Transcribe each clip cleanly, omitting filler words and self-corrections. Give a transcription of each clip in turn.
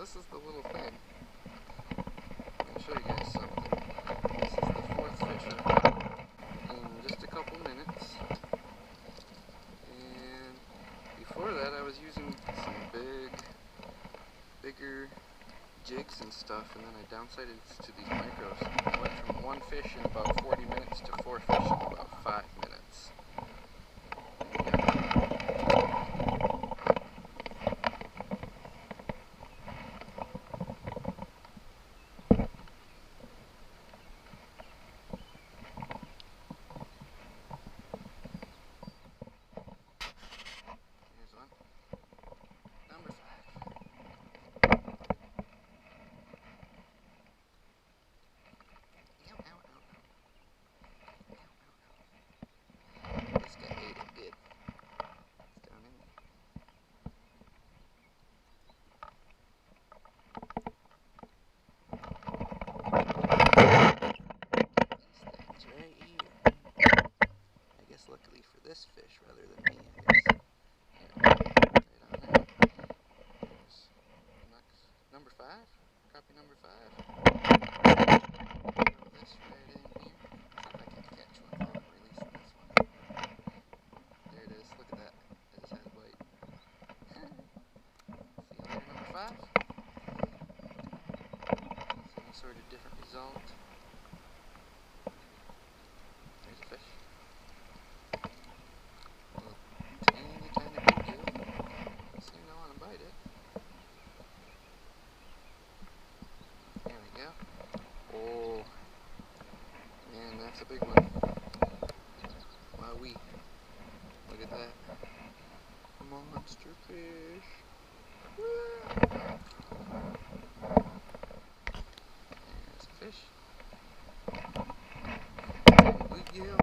this is the little thing. I'll show you guys something. This is the fourth fisher in just a couple minutes. And before that I was using some bigger jigs and stuff, and then I downsized to these micros. I went from one fish in about 40 minutes to 4 fish in about 5 minutes. Luckily for this fish rather than me, I guess. Right on there. There's number 5, crappie number 5. Throw this right in here. See if I can catch one while I'm releasing this one. There it is. Look at that. I just had a bite. See you later, number 5. Some sort of different result. There's a fish. Oh, man, that's a big one. Wowee. Look at that. Monster fish. There's a fish. Bluegill.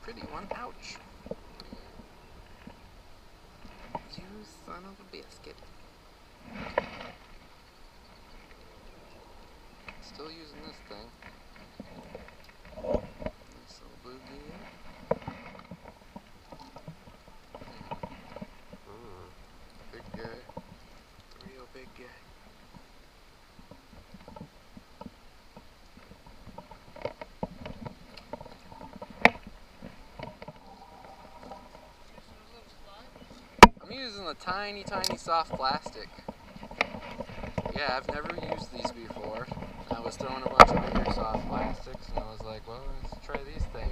Pretty one. Ouch. You son of a biscuit. Still using this thing. Nice little bluegill. Big guy. Real big guy. I'm using a tiny soft plastic. Yeah, I've never used these before. I was throwing a bunch of bigger soft plastics and I was like, well, let's try these things.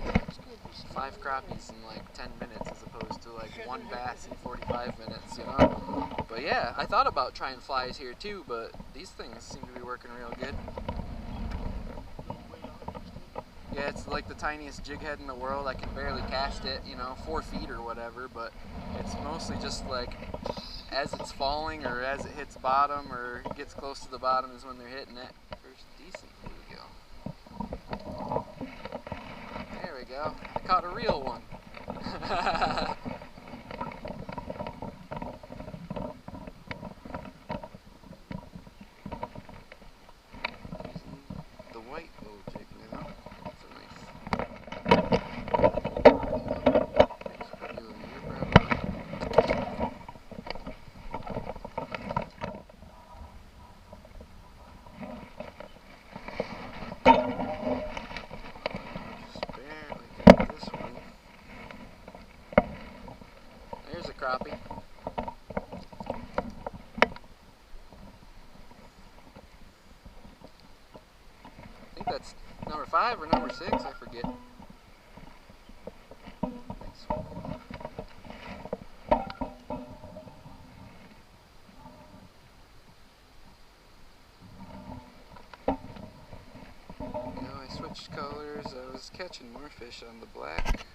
5 crappies in like 10 minutes as opposed to like 1 bass in 45 minutes, you know? But yeah, I thought about trying flies here too, but these things seem to be working real good. Yeah, it's like the tiniest jig head in the world. I can barely cast it, you know, 4 feet or whatever, but it's mostly just like as it's falling or as it hits bottom or gets close to the bottom is when they're hitting it. First decent bluegill. There we go. I caught a real one. The white little jig now. There's a crappie. I think that's number 5 or number 6, I forget. changed colors. I was catching more fish on the black,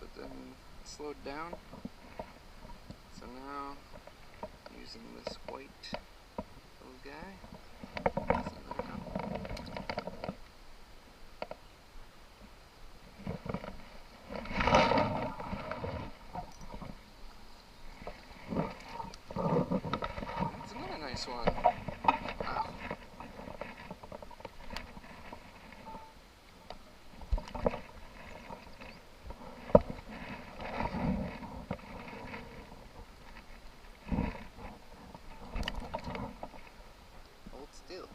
but then it slowed down. So now I'm using this white little guy. That's another couple. That's another nice one. Wow. Hold still.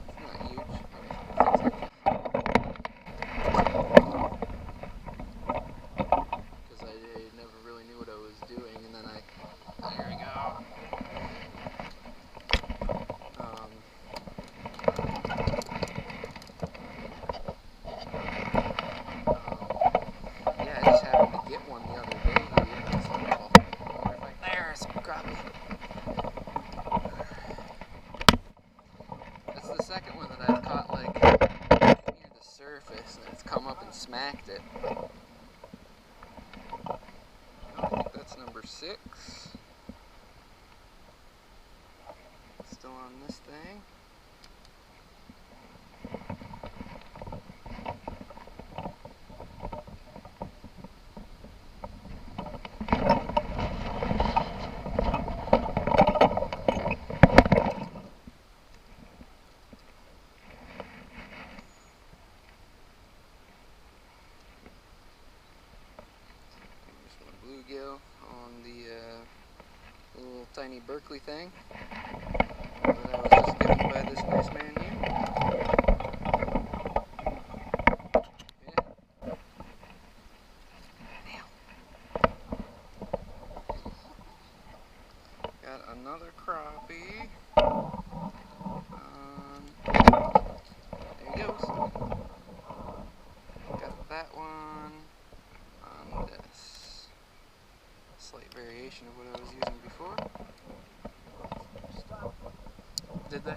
It's not huge. Because I never really knew what I was doing, and then there we go. Yeah, I just happened to get one the other day here. I was like, oh, I wonder if there's a crappie. That's the second one that I've caught like near the surface, and it's come up and smacked it. I think that's number 6. Still on this thing. Bluegill on the little tiny Berkeley thing that I was just given by this nice man here. Yeah. Got another crappie. There he goes. Got that one on this. Slight variation of what I was using before. Did they?